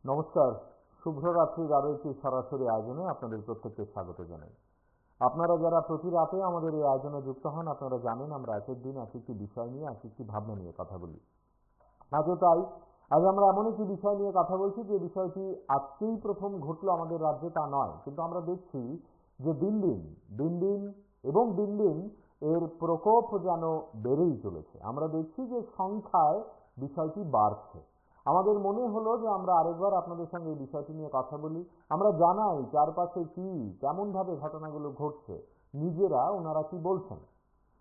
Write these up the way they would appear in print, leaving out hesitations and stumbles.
নমস্কার, শুভরাত্রির আরও একটি সরাসরি আয়োজনে আপনাদের প্রত্যেককে স্বাগত জানাই। আপনারা যারা প্রতি রাতে আমাদের এই আয়োজনে যুক্ত হন, আপনারা জানেন আমরা এক এক দিন এক একটি বিষয় নিয়ে এক একটি ভাবনা নিয়ে কথা বলি। আজও তাই। আজ আমরা এমন একটি বিষয় নিয়ে কথা বলছি যে বিষয়টি আজকেই প্রথম ঘটলো আমাদের রাজ্যে তা নয়, কিন্তু আমরা দেখছি যে দিন দিন এর প্রকোপ যেন বেড়েই চলেছে। আমরা দেখছি যে সংখ্যায় বিষয়টি বাড়ছে। আমাদের মনে হলো যে আমরা আরেকবার আপনাদের সঙ্গে এই বিষয়টি নিয়ে কথা বলি। আমরা জানাই চারপাশে কি কেমন ভাবে ঘটনাগুলো ঘটছে, নিজেরা ওনারা কি বলছেন।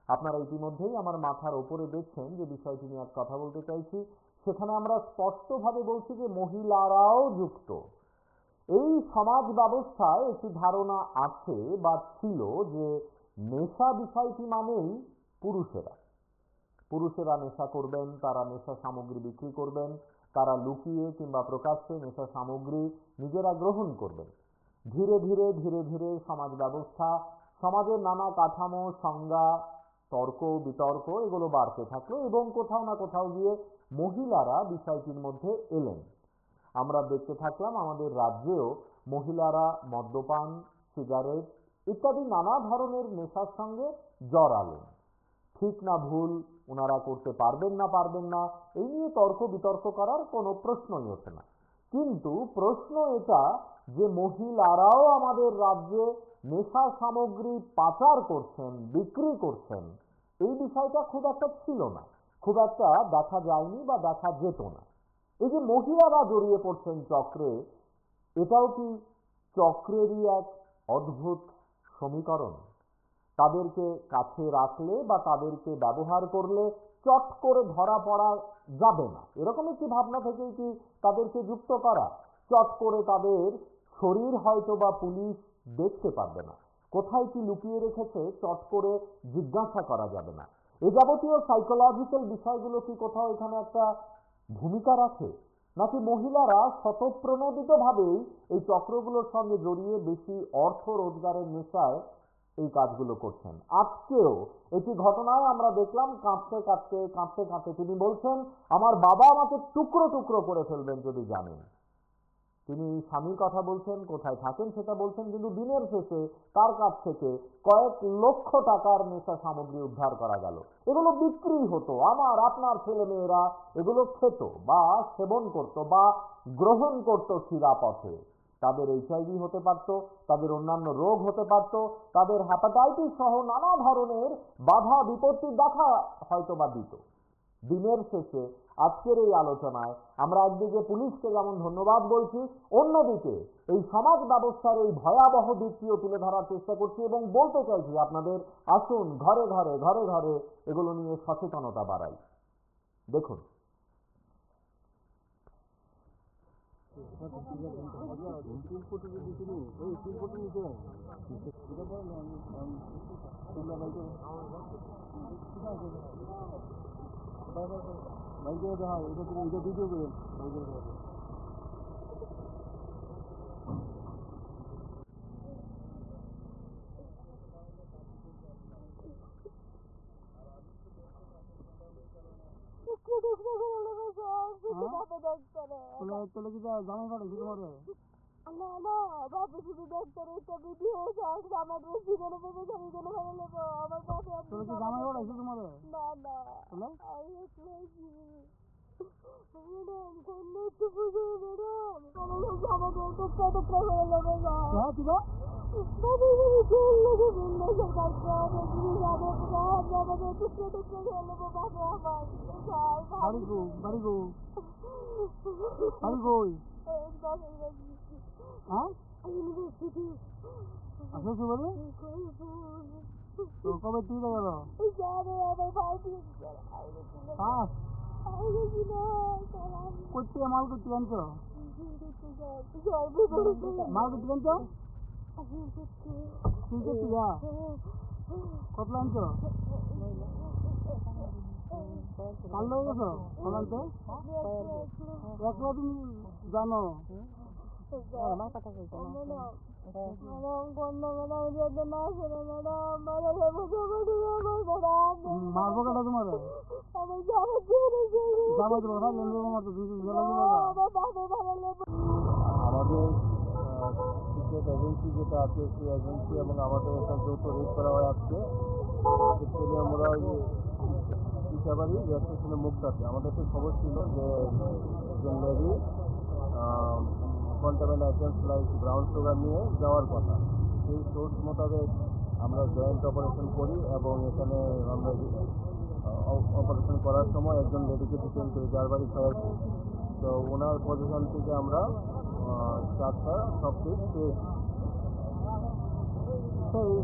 আপনারা ইতিমধ্যেই আমার মাথার ওপরে দেখছেন যে বিষয়টি নিয়ে আজ কথা বলতে চাইছি। সেখানে আমরা স্পষ্টভাবে বলছি যে মহিলারাও যুক্ত। এই সমাজ ব্যবস্থায় একটি ধারণা আছে বা ছিল যে নেশা বিষয়টি মানেই পুরুষেরা নেশা করবেন, তারা নেশা সামগ্রী বিক্রি করবেন, তারা লুকিয়ে কিংবা প্রকাশ্যে নেশা সামগ্রী নিজেরা গ্রহণ করবেন। ধীরে ধীরে সমাজ ব্যবস্থা, সমাজের নানা কাঠামো, সংজ্ঞা, তর্ক বিতর্ক এগুলো বাড়তে থাকলো এবং কোথাও না কোথাও গিয়ে মহিলারা বিষয়টির মধ্যে এলেন। আমরা দেখতে থাকলাম আমাদের রাজ্যেও মহিলারা মদ্যপান, সিগারেট ইত্যাদি নানা ধরনের নেশার সঙ্গে জড়ালেন। ঠিক না ভুল ওনারা করতে পারবেন না এই নিয়ে তর্ক বিতর্ক করার কোনো প্রশ্নই ওঠে না। কিন্তু প্রশ্ন এটা যে মহিলারাও আমাদের রাজ্যে নেশা সামগ্রী পাচার করছেন, বিক্রি করছেন, এই বিষয়টা খুব একটা ছিল না, খুব একটা দেখা যায়নি বা দেখা যেত না। এই যে মহিলারা জড়িয়ে পড়ছেন চক্রে, এটাও কি চক্রেরই এক অদ্ভুত সমীকরণ? তাদেরকে কাছে রাখলে বা তাদেরকে ব্যবহার করলে চট করে ধরা পড়া যাবে না, এরকম একটি ভাবনা থেকেই কি তাদেরকে যুক্ত করা? চট করে তাদের শরীর হয়তো বা পুলিশ দেখতে পারবে না, কোথায় কি লুকিয়ে রেখেছে চট করে জিজ্ঞাসা করা যাবে না। এ যাবতীয় সাইকোলজিক্যাল বিষয়গুলো কি কোথাও এখানে একটা ভূমিকা রাখে, নাকি মহিলারা স্বতঃপ্রণোদিতভাবেই এই চক্রগুলোর সঙ্গে জড়িয়ে বেশি অর্থ রোজগারের নেশায় এই কাজগুলো করছেন? আজকেও একটি ঘটনায় আমরা দেখলাম কাঁদতে তিনি বলছেন, আমার বাবা আমাকে টুকরো টুকরো করে ফেলবেন যদি জানেন। তিনি স্বামীর কথা বলছেন, কোথায় থাকেন সেটা বলছেন, কিন্তু দিনের শেষে তার কাছ থেকে কয়েক লক্ষ টাকার নেশা সামগ্রী উদ্ধার করা গেল। এগুলো বিক্রি হতো, আমার আপনার ছেলে মেয়েরা এগুলো খেত বা সেবন করত বা গ্রহণ করত শিরাপথে। তাদের HIV হতে পারত, তাদের অন্যান্য রোগ হতে পারত, তাদের হেপাটাইটিস সহ নানা ধরনের বাধা বিপত্তি দেখা হয়তো বা দিত। দিনের শেষে আজকের এই আলোচনায় আমরা একদিকে পুলিশকে যেমন ধন্যবাদ বলছি, অন্যদিকে এই সমাজ ব্যবস্থার এই ভয়াবহ দিকটিও তুলে ধরার চেষ্টা করছি এবং বলতে চাইছি আপনাদের, আসুন ঘরে ঘরে এগুলো নিয়ে সচেতনতা বাড়াই। দেখুন, না না বাবু শুধু ডাক্তার একটা ভিডিও আমার বেশি করে ভেবে আমি কেন ভালো নেবো আমার বাবা জামাই ওড়াইছে তোমার? না না আমি ম্যাডাম কন্যা একটু বুঝে ম্যাডাম আমাদের টুকরা টুকরা হয়ে যাবে না। আমাদের টুকরা টুকরা হয়ে যাবো বাবা আমার বাড়ি হ্যাঁ ইউনিভার্সিটি আসো কি বলে তো কবে তুই গেল জানে আমার ভাই পাস করতে মাল করতে আনছো মাল করতে আনছো তুই করতে যা কত আনছো কাল হয়ে গেছো আনতে একলা তুমি জানো আমার কথা বলছো না মারবো কেটা তোমার জামাই তো কথা বলবো আমার তো দুই আমাদের সিক্রেট এজেন্সি যেটা আছে সেই এজেন্সি এবং আমাদের একটা যৌথ রেড করা হয় আজকে আমরা ইসাবাড়ি রেল স্টেশনের মুখ আছে আমাদের একটা খবর ছিল যে একজন lady containment items like brown sugar নিয়ে যাওয়ার কথা সেই সোর্স মোতাবেক আমরা জয়েন্ট অপারেশন করি এবং এখানে আমরা অপারেশন করার সময় একজন লেডিকে ডিটেন করি যার বাড়ি খয়ারপুর তো ওনার পজিশন থেকে আমরা 4টা সব পিস পেয়েছি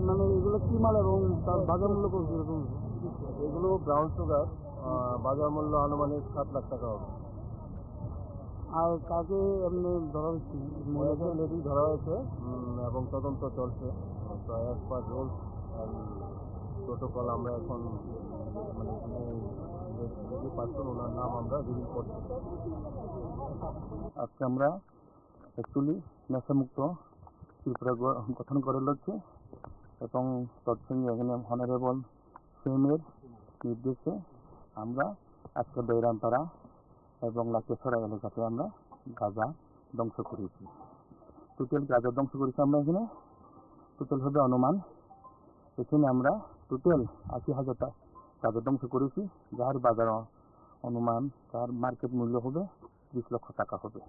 মানে এগুলো কি মাল এবং তার বাজার মূল্য কত কিরকম এগুলো ব্রাউন সুগার বাজার মূল্য আনুমানিক 7 লাখ টাকা হবে আর কাকে এমনি ধরা হচ্ছে মহিলাকে লেডি ধরা হয়েছে এবং তদন্ত চলছে তো অ্যাজ পার রুলস প্রোটোকল আমরা এখন মানে লেডি পার্সন ওনার নাম আমরা রিভিল করছি আজকে আমরা অ্যাকচুয়ালি নেশামুক্ত ত্রিপুরা গঠন করে লক্ষ্যে এবং তৎসঙ্গে এখানে অনারেবল সিএমের নির্দেশে আমরা আজকে বৈরামপাড়া এবং লাকেশ্বরা এলাকাতে আমরা গাঁজা ধ্বংস করেছি টোটাল গাঁজা ধ্বংস করেছি আমরা এখানে টোটাল হবে অনুমান এখানে আমরা টোটাল 80,000 গাঁজা ধ্বংস করেছি যার বাজার অনুমান তার মার্কেট মূল্য হবে 20 লক্ষ টাকা হবে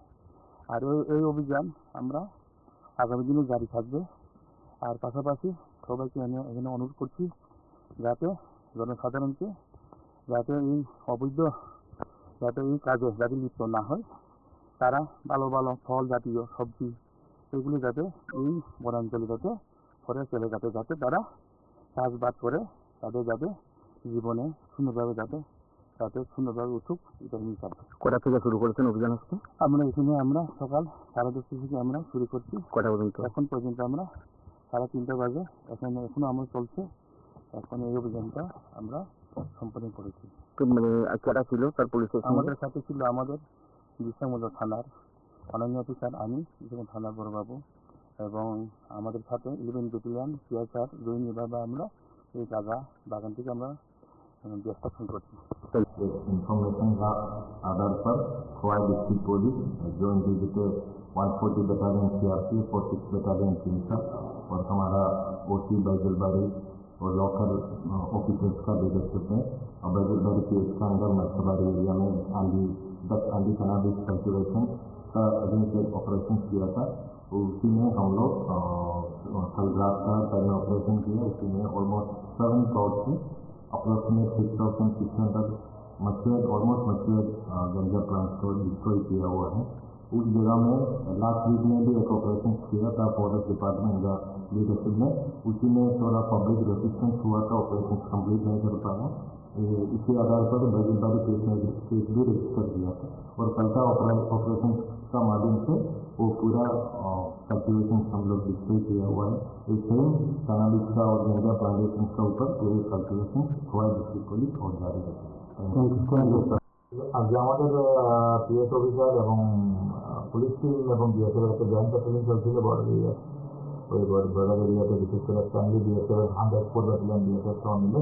আর এই অভিযান আমরা আগামী দিনে জারি থাকবে আর পাশাপাশি সবাইকে এখানে অনুরোধ করছি যাতে জনসাধারণকে যাতে এই অবৈধ যাতে এই কাজে যাতে লিপ্ত না হয় তারা ভালো ভালো ফল জাতীয় সবজি এগুলি যাতে এই বনাঞ্চলে যাতে ফরেস্ট এলাকাতে যাতে তারা চাষবাদ করে তাদের যাতে জীবনে সুন্দরভাবে যাতে সুন্দরভাবে উঠুক এটা নিয়ে চাই কটা থেকে শুরু করেছেন অভিযান আজকে আমরা সকাল 10:30 থেকে আমরা শুরু করছি কটা পর্যন্ত এখন পর্যন্ত আমরা 3:30 বাজে এখনো আমরা চলছে এখন এই অভিযানটা আমরা সম্পন্ন করেছি মানে কারা ছিল তার পুলিশের আমাদের সাথে ছিল আমাদের বিশামুল্লা থানার অনন্য অফিসার আমি যেমন থানার বড়বাবু এবং আমাদের সাথে 11 ব্যাটালিয়ন সিআরআর জয়নিভাবে আমরা এই গাঁজা বাগান থেকে আমরা destruction করছি इंफॉर्मेशन का आधार पर Khowai district police joint visit 140 battalion CRP 46 battalion चिंता और हमारा ओसी बैजलबाड़ी और लोकल ऑफिसर्स का लीडरशिप में बैजलबाड़ी के इसका अंदर मच्छबाड़ी एरिया में आंधी कनाबिस कल्टिवेशन का अगेंस्ट ऑपरेशन किया था तो उसी में हम लोग कल रात का टाइम ऑपरेशन किया उसी में ऑलमोस्ट 7 क्राउड की approximate 6,600 मछुआर ऑलमोस्ट मछुआर गंजा प्लांट को डिस्ट्रॉय किया हुआ है उस जगह में लास्ट वीक में भी एक ऑपरेशन किया था फॉरेस्ट डिपार्टमेंट का लीडरशिप में उसी में थोड़ा पब्लिक रेजिस्टेंस हुआ था ऑपरेशन कंप्लीट नहीं कर पाया इसी आधार पर बैजलबाड़ी केस भी रजिस्टर किया था और कल का ऑपरेशन का माध्यम से वो पूरा कल्टिवेशन हम लोग डिस्प्ले किया हुआ है एक सेम कनाबिस का और गंजा प्लांटेशन का ऊपर पूरे कल्टिवेशन खोआ डिस्ट्रिक्ट पुलिस और जारी है আজকে আমাদের পিএস অফিসার এবং পুলিশ টিম এবং বিএসএফ একটা জয়েন্ট প্যাট্রোলিং চলছিল বর্ডার এরিয়া ওই বর্ডার এরিয়াতে বিশেষ করে ফ্যামিলি বিএসএফ 104 ব্যাটালিয়ন বিএসএফ সহ মিলে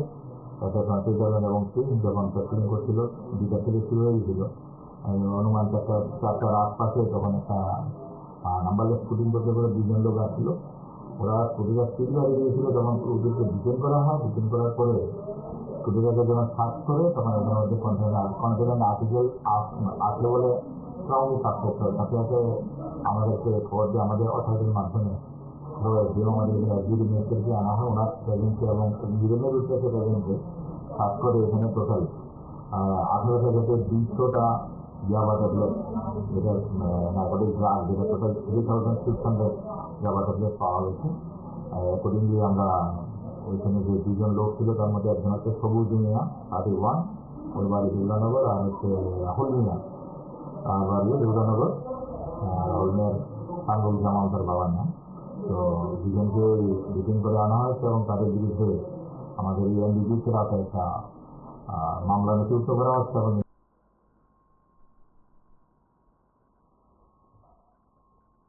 তাতে 37 এবং টিম যখন প্যাট্রোলিং করছিল 2টা থেকে শুরু হয়ে গেছিল অনুমান 4টার আশপাশে তখন একটা নাম্বারলেস শুটিং করতে করে 2জন লোক আসছিল ওরা স্কুটিটা স্পিড গাড়ি দিয়েছিল তখন ওদেরকে ডিটেন করা হয় ডিটেন করার পরে স্কুটিটাকে যখন সার্চ করে তখন ওদের মধ্যে কন্টেনার আর্টিকেল আসলে বলে স্ট্রংলি সাকসেস হয় সাথে সাথে আমাদেরকে খবর দিয়ে আমাদের অথরিটির মাধ্যমে যে আমাদের এক্সিকিউটিভ মিনিস্টারকে আনা হয় ওনার প্রেজেন্সে এবং নিবেদনের উদ্দেশ্যে প্রেজেন্সে সার্চ করে এখানে টোটাল 18 থেকে 200টা ইয়াবা ট্যাবলেট যেটা নার্কোটিক ড্রাগ যেটা টোটাল 3,600 ইয়াবা ট্যাবলেট পাওয়া গেছে অ্যাকর্ডিংলি আমরা ওইখানে যে 2জন লোক ছিল তার মধ্যে একজন হচ্ছে সবুজ মিয়া 31 ওর বাড়ি দুর্গানগর আর হচ্ছে রাহুল মিয়া তার বাড়ি দুর্গানগর রাহুল মিয়ার সাঙ্গুল জামাল তার বাবার নাম তো 2জনকে ডিটেইন করে আনা হয়েছে এবং তাদের বিরুদ্ধে আমাদের এই এনডিপিসির হাতে একটা মামলা নথিভুক্ত করা হচ্ছে এবং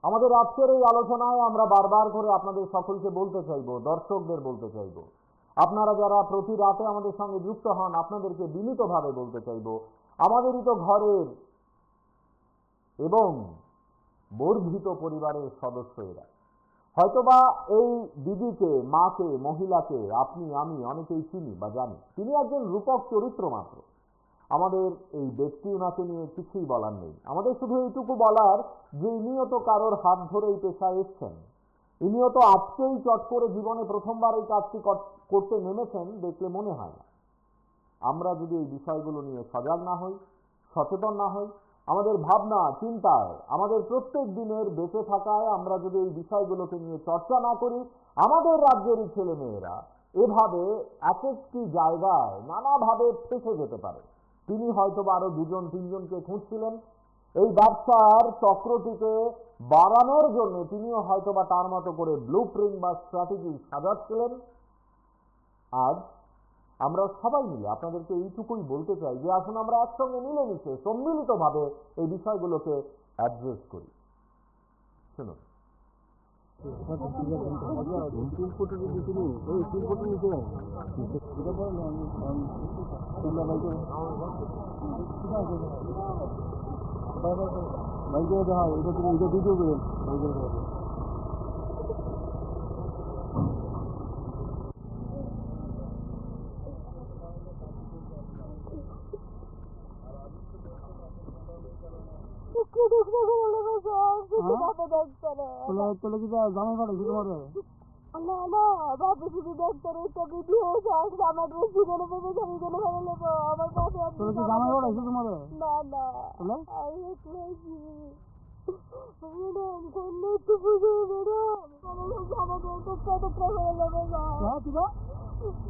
আমাদের আজকের এই আলোচনায় আমরা বারবার করে আপনাদের সকলকে বলতে চাইব দর্শকদের বলতে চাইব আপনারা যারা প্রতি রাতে আমাদের সঙ্গে যুক্ত হন, আপনাদেরকে বিনীতভাবে বলতে চাইব, আমাদেরই তো ঘরের এবং বর্ধিত পরিবারের সদস্য এরা। হয়তোবা এই দিদিকে, মাকে, মহিলাকে আপনি, আমি অনেকেই চিনি বা জানি। তিনি একজন রূপক চরিত্র মাত্র। আমাদের এই ব্যক্তি ওনাকে নিয়ে কিছুই বলার নেই। আমাদের শুধু এইটুকু বলার যে ইনিও তো কারোর হাত ধরে এই পেশায় এসছেন, ইনিও তো আজকেই চট করে জীবনে প্রথমবার এই কাজটি করতে নেমেছেন দেখলে মনে হয় না। আমরা যদি এই বিষয়গুলো নিয়ে সজাগ না হই, সচেতন না হই, আমাদের ভাবনা চিন্তায়, আমাদের প্রত্যেক দিনের বেঁচে থাকায় আমরা যদি এই বিষয়গুলোকে নিয়ে চর্চা না করি, আমাদের রাজ্যেরই ছেলে মেয়েরা এভাবে এক একটি জায়গায় নানাভাবে ফেসে যেতে পারে। তিনি হয়তো আরো 2-3জনকে খুঁজছিলেন এই ব্যবসার চক্রটিকে বাড়ানোর জন্য। তিনিও হয়তোবা তার মতো করে ব্লুপ্রিন্ট বা স্ট্র্যাটেজি সাজাচ্ছিলেন। আজ আমরা সবাই মিলে আপনাদেরকে এইটুকুই বলতে চাই যে আসুন আমরা একসঙ্গে মিলেমিশে সম্মিলিতভাবে এই বিষয়গুলোকে অ্যাড্রেস করি। শুনুন। তোলে কি জামাই পাঠাইছি তোমার? না না বাবু শুধু ডাক্তার একটা ভিডিও আসলে আমার জীবনে ভেবে যাবি কোনো ভালো নেবো আমার বাবু। তোলে কি জামাই পাঠাইছি তোমার? না না তোলে আমি একটু ম্যাডাম সামনে একটু বুঝে ম্যাডাম আমাকে একটা টুকরা করে নেবে না। হ্যাঁ ঠিক আছে।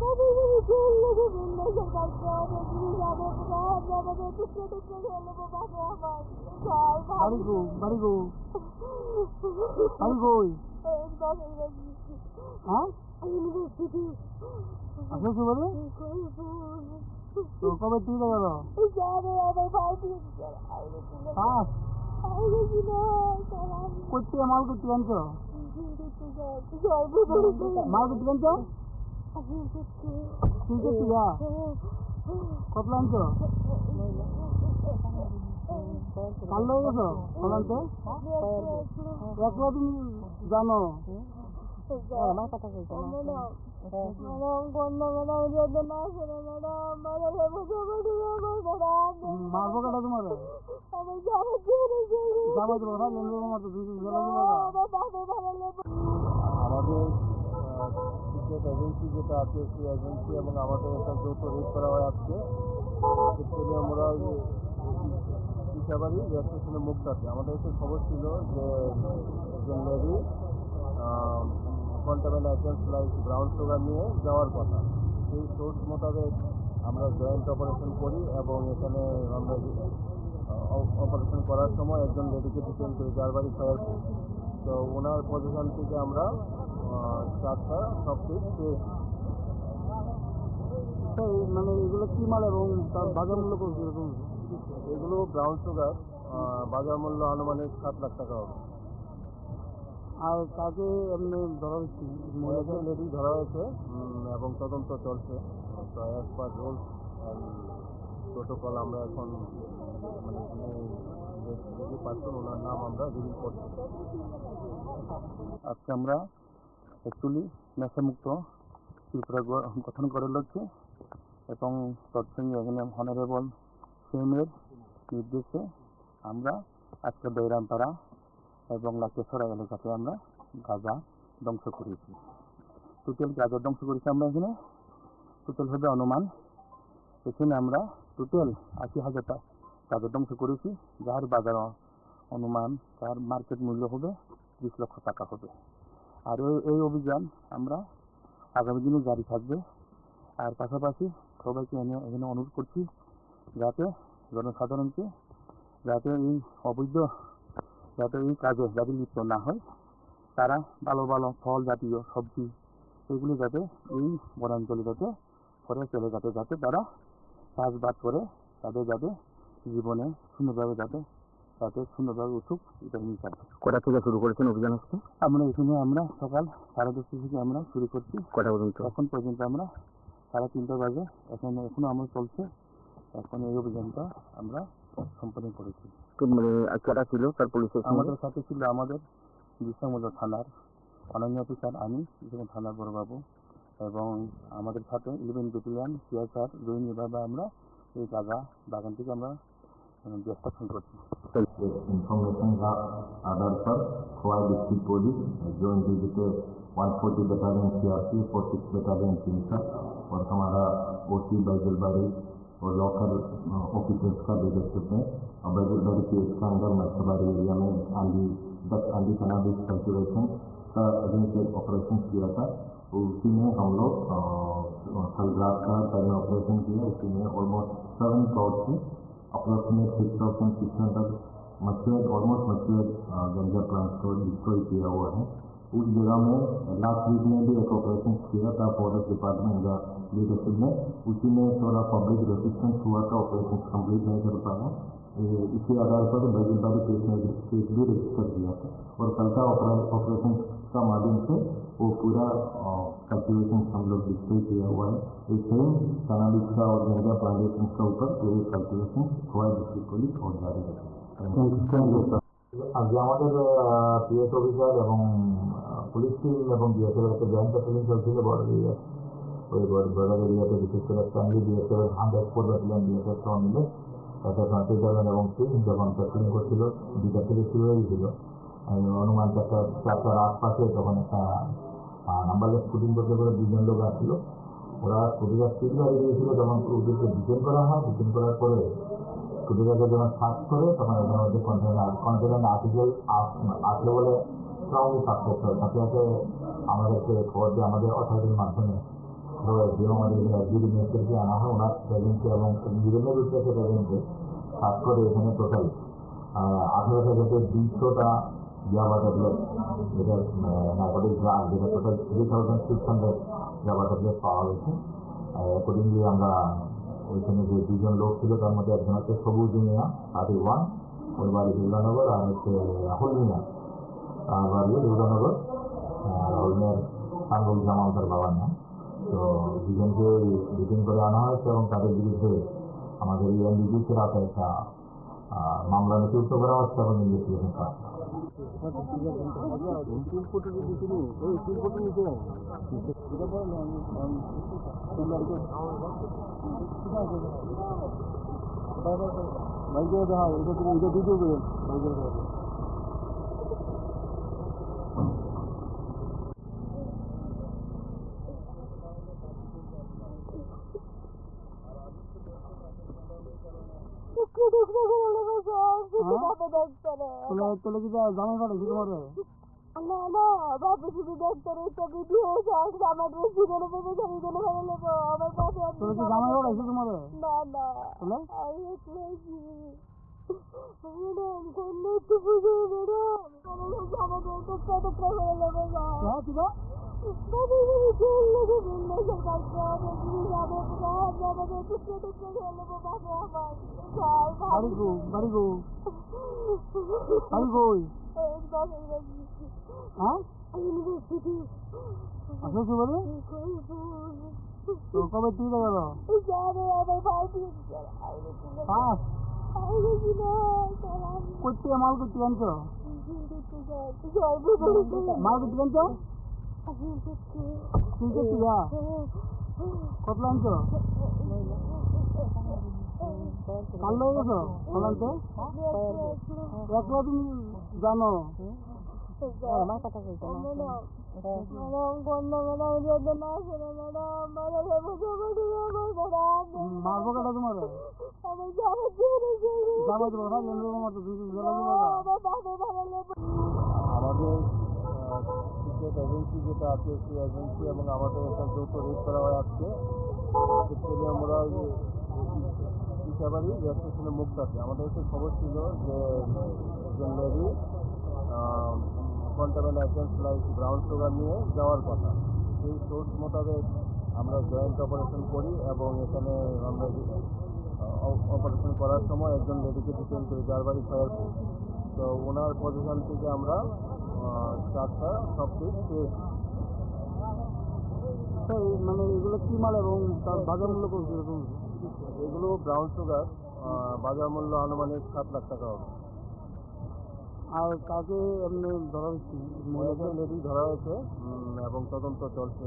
বাবু যদি জেল লেগে বললে সরকার আমাদের টুকরা টুকরা করে নেবো বাবু আমার। বাড়ি গো বাড়ি গো বাড়ি কই? হ্যাঁ ইউনিভার্সিটি আসলে কি বলে তো কবে তুই গেল? যাবে আমার ভাই পাস করতে মাল করতে আনছো? মাল করতে আনছো? তুই করছি গা কত আনছো? কাল হয়ে গেছো কল আনতে? একবার তুমি জানো আমার কথা বলছো ম্যাডাম কন্যা ম্যাডাম যেতে না শোনো ম্যাডাম মারবো কেটা তোমার? আমি যাবো যাবো তো ওরা লেনদেন মতো আমাদের সিক্রেট এজেন্সি যেটা আছে সেই এজেন্সি এবং আমাদের একটা যৌথ রেড করা হয় আজকে। আমরা ইসাবাড়ি রেল স্টেশনের মুখটাতে আমাদের একটা খবর ছিল যে একজন lady containment items like brown sugar নিয়ে যাওয়ার কথা। সেই সোর্স মোতাবেক আমরা জয়েন্ট অপারেশন করি এবং এখানে আমরা অপারেশন করার সময় একজন লেডিকে ডিটেইন করি যার বাড়ি ফায়ারপুর। তো ওনার পজিশন থেকে আমরা 4টা সবকিছু পেয়েছি। মানে এগুলো কি মাল এবং তার বাজার মূল্য কীরকম? এগুলো ব্রাউন সুগার, বাজার মূল্য আনুমানিক 7 লাখ টাকা হবে। আর তাকে এমনি ধরা হয়েছে, মহিলাকে লেডি ধরা হয়েছে এবং তদন্ত চলছে। তো অ্যাজ পার রুলস প্রোটোকল আমরা এখন মানে যে পার্সন ওনার নাম আমরা রিভিল করছি। আজকে আমরা অ্যাকচুয়ালি নেশামুক্ত ত্রিপুরা গঠন করার লক্ষ্যে এবং তৎসঙ্গে এখানে অনারেবল সিএমের নির্দেশে আমরা আজকে দৈরামপাড়া এবং লাকেশ্বরা এলাকাতে আমরা গাঁজা ধ্বংস করেছি। টোটাল গাঁজা ধ্বংস করেছি আমরা এখানে টোটাল হবে অনুমান এখানে আমরা টোটাল 80,000 গাঁজা ধ্বংস করেছি, যার বাজার অনুমান তার মার্কেট মূল্য হবে 30 লক্ষ টাকা হবে। আর এই অভিযান আমরা আগামী দিনে জারি থাকবে। আর পাশাপাশি সবাইকে এখানে অনুরোধ করছি যাতে জনসাধারণকে যাতে এই অবৈধ যাতে এই কাজে যাতে লিপ্ত না হয়, তারা ভালো ভালো ফল জাতীয় সবজি এগুলি যাতে এই বনাঞ্চলে যাতে ফরেস্ট এলাকাতে যাতে তারা চাষবাস করে তাদের যাতে জীবনে সুন্দরভাবে যাতে যাতে সুন্দরভাবে উঠুক, এটা আমি চাই। কটা থেকে শুরু করেছেন অভিযান আজকে? আমরা সকাল 10:30 থেকে আমরা শুরু করছি। কটা পর্যন্ত? এখন পর্যন্ত আমরা 3:30 বাজে এখনো আমরা চলছে। এখন এই অভিযানটা আমরা সম্পন্ন করেছি। মানে কারা ছিল তার পুলিশের সঙ্গে? আমাদের সাথে ছিল আমাদের বিশ্বমোল্লা থানার অনন্য অফিসার, আমি যেমন থানার বড়বাবু, এবং আমাদের সাথে 11 ব্যাটালিয়ন সিআরপিএফ দৈনিকভাবে আমরা এই বাগান থেকে আমরা ডিস্ট্রাকশন করছি। इंफॉर्मेशन का आधार पर खोवाई डिस्ट्रिक्ट पुलिस जो individual 140 battalion CRP 46 battalion police और हमारा ओसी बैजलबाड़ी और लोकल ऑफिसर्स का लीडरशिप में बैजलबाड़ी के इसका अंदर मच्छबाड़ी एरिया में 10 कनाबिस कल्टिवेशन का अगेंस्ट ऑपरेशन किया था। उसी में हम लोग कल रात का पहले ऑपरेशन किया। उसी में ऑलमोस्ट 7 क्राउड की अप्रोक्सीमेट 6,600 ऑलमोस्ट गंजा प्लांट्स को डिस्ट्रॉय किया हुआ है। उस जगह में लास्ट वीक में भी एक ऑपरेशन किया था फॉरेस्ट डिपार्टमेंट का लीडरशिप में। उसी में थोड़ा पब्लिक रेजिस्टेंस हुआ था, ऑपरेशन कंप्लीट नहीं कर पाया। इसी आधार पर बैजलबाड़ी केस भी रजिस्टर किया था और कल का ऑपरेशन का माध्यम से वो पूरा कल्टिवेशन हम लोग डिस्ट्रॉय किया हुआ है। ये सेम कनाबिस का और गंजा प्लांटेशन का ऊपर पूरे कल्टिवेशन खोवाई डिस्ट्रिक्ट पुलिस और जारी रखेगी। আজকে আমাদের পিএস অফিসার এবং পুলিশ টিম এবং বিএসএফ একটা জয়েন্ট প্যাট্রোলিং চলছিল বর্ডার এরিয়া। ওই বর্ডার এরিয়াতে বিশেষ করে ফ্যামিলি বিএসএফ 104 ব্যাটালিয়ন বিএসএফ সহ মিলে তাতে 30,000 এবং টিম যখন প্যাট্রোলিং করছিল 2টা থেকে শুরু হয়েছিল। অনুমান 4টার আশপাশে তখন একটা নাম্বারলেস শুটিং করতে করে 2জন লোক আসছিল। ওরা স্কুটিটা স্পিড গাড়ি দিয়েছিল, তখন ওদেরকে ডিটেন করা হয়। ডিটেন করার পরে স্কুটিটাকে যখন সার্চ করে তখন ওদের মধ্যে কন্টেনার আর্টিকেল আসলে বলে স্ট্রংলি সাবজেক্ট হয়। সাথে সাথে আমাদেরকে খবর দিয়ে আমাদের অথরিটির মাধ্যমে আমাদের এসডিডি মিনিস্টারকে আনা হয়। ওনার প্রেজেন্সে এবং নিবেদনের উদ্দেশ্যে প্রেজেন্সে সার্চ করে এখানে টোটাল 18 থেকে 200টা ইয়াবা ট্যাবলেট, যেটা নার্কোটিক ড্রাগ, যেটা টোটাল 3,600 ইয়াবা ট্যাবলেট পাওয়া গেছে। অ্যাকর্ডিংলি আমরা ওইখানে যে 2জন লোক ছিল তার মধ্যে একজন হচ্ছে সবুজ মিয়া 31, ওর বাড়ি দুর্গানগর, আর হচ্ছে রাহুল মিয়া তার বাড়ি দুর্গানগর। রাহুল মিয়ার সাঙ্গুল জামাল তার বাবার নাম। তো 2জনকে ডিটেইন করে আনা হয়েছে এবং তাদের বিরুদ্ধে আমাদের এই এনডিপিসির হাতে একটা মামলা নথিভুক্ত করা হচ্ছে এবং ইনভেস্টিগেশন করা হচ্ছে। তোলে কি জামাই পাঠাইছি তোমার? না না বাবু শুধু ডাক্তার একটা ভিডিও আসলে আমার জীবনে পেতে আমি কোনো ভালো নেবো আমার বাবা। তোলে কি জামাই পাঠাইছি তোমার? না না তোলে আমি একটু ম্যাডাম সামনে একটু বুঝে ম্যাডাম আমাদের একটা কত করে নেবো না বাবু যদি জেল লেগে বললে সরকার আমাদের একটু ছোট করে নেবো বাবু আমার বাড়ি গো হ্যাঁ ইউনিভার্সিটি আসো সুবাদে তো কবে তুই গেল আমার ভাই পাস করতে মাল করতে আনছো মাল করতে আনছো তুই করছি গা কত আনছো কাল হয়ে গেছো আনতে একলা তুমি জানো আমার কথা বলছো ম্যাডাম কন্যা ম্যাডাম যেতে না শোনো ম্যাডাম মারবো কেটা তোমার আমি যাবো জীবনে যাবো তোমার মতো আমাদের সিক্রেট এজেন্সি যেটা আছে সেই এজেন্সি এবং আমাদের একটা যৌথ রেড করা হয় আজকে। আমরা ইসাবাড়ি রেল স্টেশনে মুক্ত আছে। আমাদের একটা খবর ছিল যে একজন lady container items like brown sugar নিয়ে যাওয়ার কথা। সেই সোর্স মোতাবেক আমরা জয়েন্ট অপারেশন করি এবং এখানে আমরা অপারেশন করার সময় একজন লেডিকে ডিটেইন করে, যার বাড়ি খয়ারপুর। তো ওনার পজিশন থেকে আমরা 4টা শপপিস পেয়েছি। স্যার মানে এগুলো কি মাল এবং তার বাজার মূল্য কীরকম? এগুলো ব্রাউন সুগার, বাজার মূল্য আনুমানিক 7 লাখ টাকা হবে। আর কাকে এমনি ধরা হচ্ছে? একজন লেডি ধরা হয়েছে এবং তদন্ত চলছে।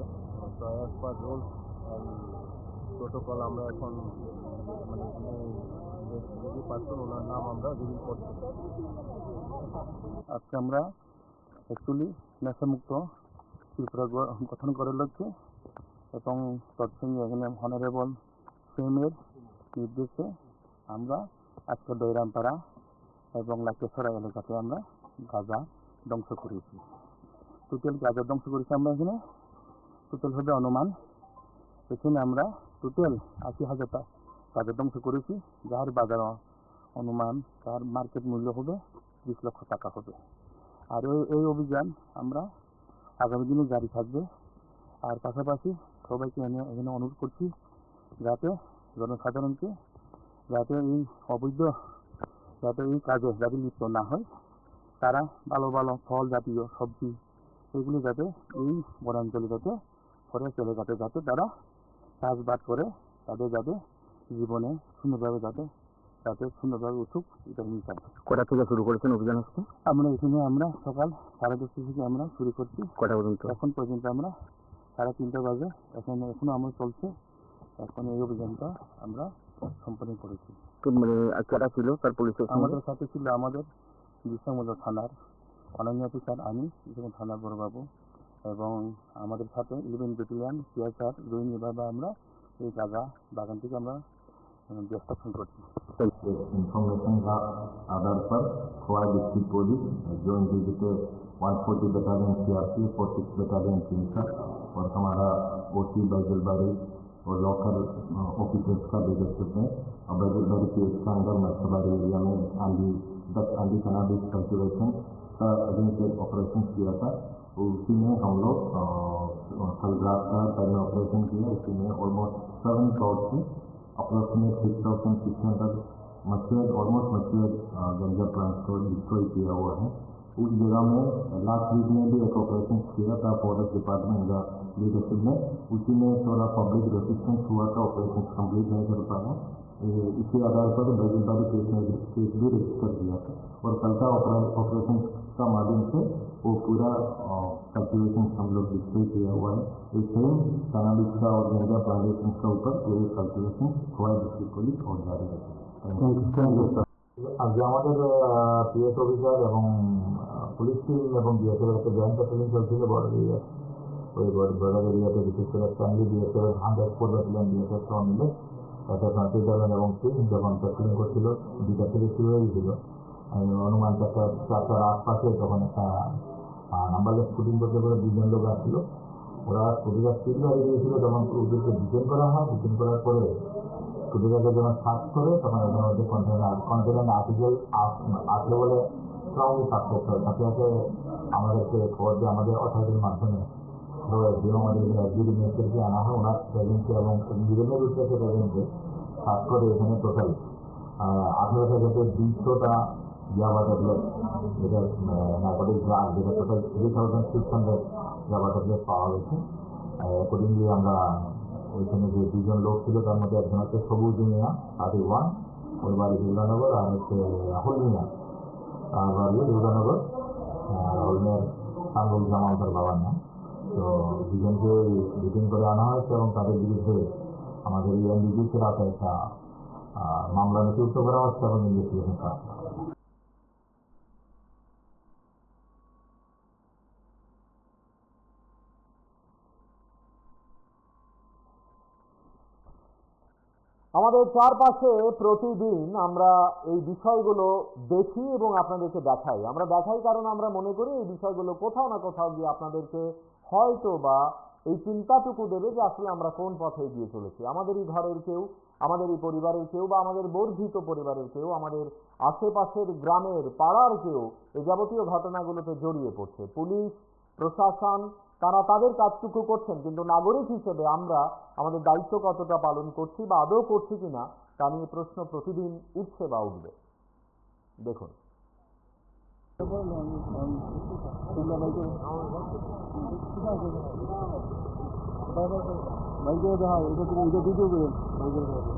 তো as per rules and protocol আমরা এখন মানে লেডি পার্সন, ওনার নাম আমরা রিভিল করছি। আজকে আমরা অ্যাকচুয়ালি নেশামুক্ত ত্রিপুরা গঠন করার লক্ষ্যে এবং তৎসঙ্গে এখানে অনারেবল সিএমের নির্দেশে আমরা আজকে দৈরামপাড়া এবং লাকেশ্বরা এলাকাতে আমরা গাঁজা ধ্বংস করেছি। টোটাল গাঁজা ধ্বংস করেছি আমরা এখানে টোটাল হবে অনুমান, এখানে আমরা টোটাল 80,000 গাঁজা ধ্বংস করেছি, যার বাজার অনুমান তার মার্কেট মূল্য হবে 20 লক্ষ টাকা হবে। আর এই অভিযান আমরা আগামী দিনে জারি থাকবে। আর পাশাপাশি সবাইকে এখানে অনুরোধ করছি যাতে জনসাধারণকে যাতে এই অবৈধ যাতে এই কাজে যাতে লিপ্ত না হয়, তারা ভালো ভালো ফল জাতীয় সবজি এগুলি যাতে এই বনাঞ্চলে যাতে ফরেস্ট এলাকাতে যাতে তারা চাষবাদ করে তাদের যাতে জীবনে সুন্দরভাবে যাতে সুন্দরভাবে উঠুক, এটা নিয়ে চাই। কটা থেকে শুরু করেছেন অভিযান আজকে? আমরা এখানে আমরা সকাল 10:30 থেকে আমরা শুরু করছি, কটা পর্যন্ত? এখন পর্যন্ত আমরা 3:30 বাজে এখনো আমরা চলছে। এখন এই অভিযানটা আমরা সম্পন্ন করেছি। মানে কারা ছিল তার পুলিশের সঙ্গে? আমাদের সাথে ছিল আমাদের বিশ্বমূল্য থানার অনন্য অফিসার, আমি যেমন থানার বড়বাবু, এবং আমাদের সাথে 11 ব্যাটালিয়ন সিআইএসআর রোহিণীভাবে আমরা এই গাঁজা বাগান থেকে আমরা ডিস্ট্রাকশন করছি। इंफॉर्मेशन का आधार पर खोआ डिस्ट्रिक्ट पुलिस जो individual 140 battalion CRP 46 battalion police और हमारा ओसी बैजलबाड़ी और लोकल ऑफिसर्स का लीडरशिप में बैजलबाड़ी केस के अंदर नक्सलबाड़ी एरिया में आंधी कैनाबिस कल्टिवेशन का अगेंस्ट एक ऑपरेशन किया था। उसी में हम लोग कल रात का पहले ऑपरेशन किया, उसी में ऑलमोस्ट 7 crore की अप्रोक्सीमेट 6,600 ऑलमोस्ट मचुअर्ड गंजा प्लांट्स को डिस्ट्रॉय किया हुआ है। उस जगह में लास्ट वीक में भी एक ऑपरेशन किया था फॉरेस्ट डिपार्टमेंट का लीडरशिप में, उसी में थोड़ा पब्लिक रेसिस्टेंस हुआ था, ऑपरेशन कंप्लीट नहीं कर पाया। इसी आधार पर बैजलबाड़ी केस भी रजिस्टर किया था और कल का ऑपरेशन का माध्यम से वो पूरा कल्टिवेशन हम लोग डिस्ट्रॉय किया हुआ है। ये सेम कैनाबिस का और गंजा प्लांटेशन का ऊपर ये कल्टिवेशन खोआ डिस्ट्रिक्ट पुलिस और जारी है। আজকে আমাদের পিএস অফিসার এবং পুলিশ টিম এবং বিএসএফ একটা জয়েন্ট প্যাট্রোলিং চলছিল বর্ডার এরিয়া, ওই বর্ডার এরিয়াতে বিশেষ করে ফ্যামিলি বিএসএফ 104 ব্যাটালিয়ন বিএসএফ সহ মিলে একটা কন্ট্রোল এবং টিম যখন প্যাট্রোলিং করছিল 2টা থেকে শুরু হয়েছিল অনুমান 4টার আশপাশে, তখন একটা নাম্বারলেস শুটিং করতে করে 2জন লোক আসছিল। ওরা স্কুটিটা স্পিড গাড়ি দিয়েছিল, তখন ওদেরকে ডিটেন করা হয়। ডিটেন করার পরে স্কুটিটাকে যখন সার্চ করে তখন ওদের মধ্যে কন্টেনার আর্টিকেল আসলে বলে স্ট্রংলি সাবজেক্ট হয়। সাথে সাথে আমাদেরকে খবর দিয়ে আমাদের অথরিটির মাধ্যমে আমাদের এসডিডি মিনিস্টারকে আনা হয়, ওনার প্রেজেন্সে এবং বিভিন্ন উদ্দেশ্যে প্রেজেন্সে সার্চ করে এখানে টোটাল 18 থেকে 200টা ইয়াবা ট্যাবলেট, যেটা নার্কোটিক ড্রাগ, যেটা টোটাল 3,600 ইয়াবা ট্যাবলেট পাওয়া গেছে। অ্যাকর্ডিংলি আমরা ওইখানে যে 2জন লোক ছিল তার মধ্যে একজন হচ্ছে সবুজ মিয়া 31, ওই বাড়ি দুর্গানগর, আর হচ্ছে রাহুল মিয়া তার বাড়ি দুর্গানগর, রাহুল মিয়ার সাঙ্গুল জামাল তার বাবার নাম। তো 2জনকে ডিটেইন করে আনা হয়েছে এবং তাদের বিরুদ্ধে আমাদের এই এনডিপিসির হাতে একটা মামলা নথিভুক্ত করা হচ্ছে এবং ইনভেস্টিগেশন করা হচ্ছে। আমাদের চারপাশে প্রতিদিন আমরা এই বিষয়গুলো দেখি এবং আপনাদেরকে দেখাই। আমরা দেখাই কারণ আমরা মনে করি এই বিষয়গুলো কোথাও না কোথাও গিয়ে আপনাদেরকে হয়তো বা এই চিন্তাটুকু দেবে যে আসলে আমরা কোন পথে এগিয়ে চলেছি। আমাদেরই ঘরের কেউ, আমাদেরই পরিবারের কেউ বা আমাদের বর্ধিত পরিবারের কেউ, আমাদের আশেপাশের গ্রামের পাড়ার কেউ এই যাবতীয় ঘটনাগুলোতে জড়িয়ে পড়ছে। পুলিশ প্রশাসন তারা তাদের কাজটুকু করছেন, কিন্তু নাগরিক হিসেবে আমরা আমাদের দায়িত্ব কতটা পালন করছি বা আদৌ করছি কিনা তা নিয়ে প্রশ্ন প্রতিদিন উঠছে বা উঠবে। দেখুন। বাইকে দেখা এটা দিতে হবে বাইকের কাছে।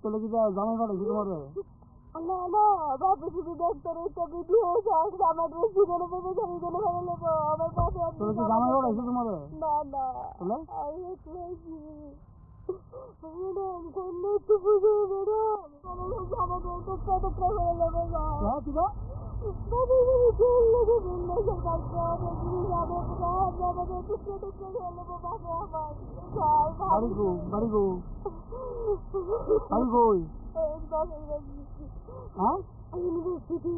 তোলে কি জামাই পাঠাইছি তোমার? না না বাবু শুধু ডাক্তার একটা ভিডিও আমার জীবনে ভেবে জানি জন্য ভালো লাগো আমার বাবা। তোলে কি জামাই পাঠাইছি তোমার? না না তোলে আমি একটু ম্যাডাম কন্যা একটু বুঝে ম্যাডাম আমাকে একটা কত করে নেবে না কিবা বাবু যদি জেল লেগে বললে সরকারকে আমাদের জিনিস আমাদের একটু কত করে নেবো বাবু আমার বাড়ি গো কই? হ্যাঁ ইউনিভার্সিটি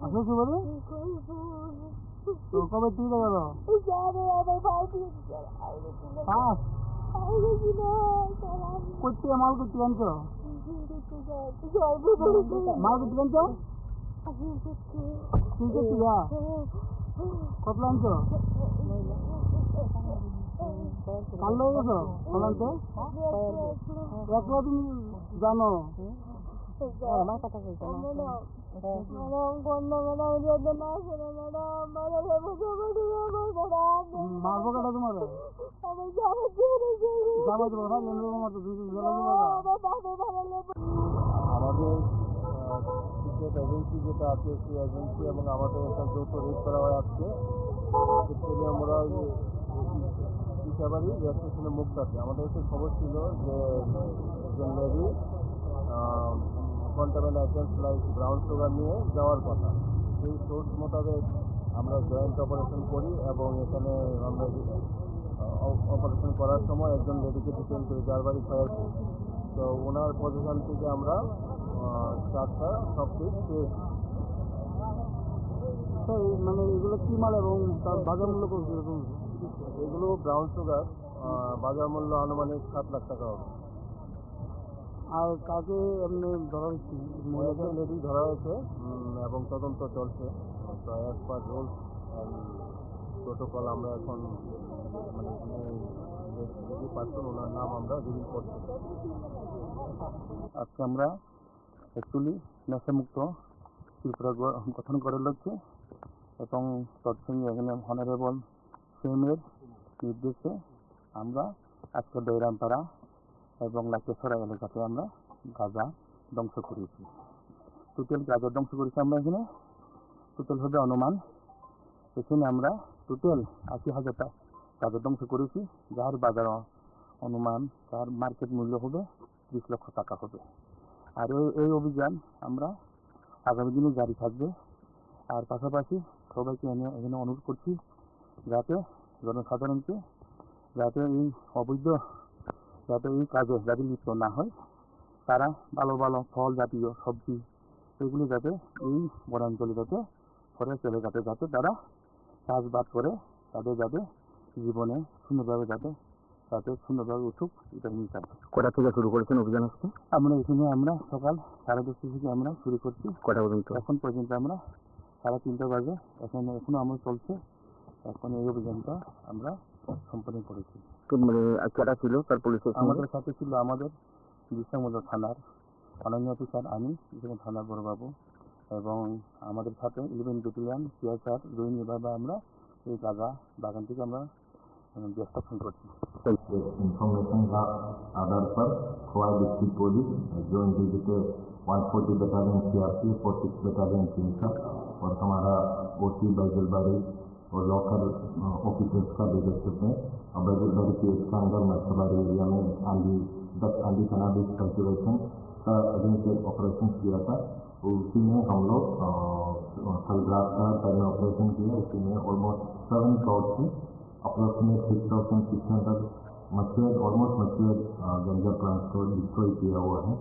আসো কি বলে? তো কবে তুই গেল? যাবে আমার ভাই পাস করতে মাল করতে আনছো? মাল করতে আনছো? তুই করছি গা কত আনছো? কাল হয়ে গেছো আনতে? একলা তুমি জানো আমার কথা বলতো না ম্যাডাম কন্যা ম্যাডাম যেতে না শোনো ম্যাডাম মারবো কেটা তোমার? আমি যাবো জেলে যাবো তোমার আমাদের সিক্রেট এজেন্সি যেটা আছে সেই এজেন্সি এবং আমাদের একটা যৌথ রেড করা হয় আজকে। আমরা পিসাবাড়ি রেল স্টেশনে মুখ আছে। আমাদের একটা খবর ছিল যে একজন lady containment items like brown sugar নিয়ে যাওয়ার কথা। সেই সোর্স মোতাবেক আমরা জয়েন্ট অপারেশন করি এবং এখানে আমরা অপারেশন করার সময় একজন লেডিকে ডিটেইন করি যার বাড়ি খয়ারপুর। তো ওনার পজিশন থেকে আমরা 4টা সবকিছু পেয়েছি। মানে এগুলো কি মাল এবং তার বাজার মূল্য কত? এগুলো ব্রাউন সুগার, বাজার মূল্য আনুমানিক 7 লাখ টাকা হবে। আর কাকে এমনি ধরা হচ্ছে? একজন লেডি ধরা হয়েছে এবং তদন্ত চলছে। তো as per rules and protocol আমরা এখন মানে যে পার্সন ওনার নাম আমরা রিভিল করছি। আজকে আমরা অ্যাকচুয়ালি নেশামুক্ত ত্রিপুরা গঠন করার লক্ষ্যে এবং তৎসঙ্গে এখানে অনারেবল সিএমের নির্দেশে আমরা আজকে দৈরামপাড়া এবং লাকেশ্বরা এলাকাতে আমরা গাঁজা ধ্বংস করেছি। টোটাল গাঁজা ধ্বংস করেছি আমরা এখানে টোটাল হবে অনুমান এখানে আমরা টোটাল 80,000 গাঁজা ধ্বংস করেছি, যার বাজার অনুমান যার মার্কেট মূল্য হবে 30 লক্ষ টাকা হবে। আর এই অভিযান আমরা আগামী দিনে জারি থাকবে। আর পাশাপাশি সবাইকে এখানে অনুরোধ করছি যাতে জনসাধারণকে যাতে এই অবৈধ যাতে এই কাজে যাতে লিপ্ত না হয়, তারা ভালো ভালো ফল জাতীয় সবজি এগুলি যাতে এই বনাঞ্চলে যাতে ফরেস্ট এলাকাতে যাতে তারা চাষবাস করে তাদের যাতে জীবনে সুন্দরভাবে যাতে উঠুক এটা নিয়ে চাই। কটা থেকে শুরু করেছেন অভিযান আজকে? আমরা এখানে আমরা সকাল 10:30 থেকে আমরা শুরু করছি। কটা পর্যন্ত? এখন পর্যন্ত আমরা 3:30 বাজে এখনো আমরা চলছে। এখন এই অভিযানটা আমরা সম্পন্ন করেছি। মানে কারা ছিল তার পুলিশের আমাদের সাথে ছিল আমাদের বিশ্বামূল্য থানার অনন্য অফিসার, আমি যেখানে থানার বড়বাবু এবং আমাদের সাথে 11 ব্যাটালিয়ন সিআরপিএফ জয়নিভাবে আমরা এই গাঁজা বাগান থেকে আমরা ডিস্ট্রাকশন করছি। इंफॉर्मेशन का आधार पर खोआ डिस्ट्रिक्ट पुलिस जो individual 140 battalion CRP 46 battalion police और हमारा ओसी बैजलबाड़ी और लोकल ऑफिसर्स का लीडरशिप में बैजलबाड़ी केस का अंदर नक्सलबाड़ी एरिया में 10 आंधी कनाबिस कल्टिवेशन का अगेंस्ट एक ऑपरेशन किया था। उसी में हम लोग कल रात का पहले ऑपरेशन किया। उसी में ऑलमोस्ट 7 क्राउड की अप्रोक्सीमेट 6,600 मचुअर ऑलमोस्ट मचुअर गंजा प्लांट्स को डिस्ट्रॉय किया हुआ है।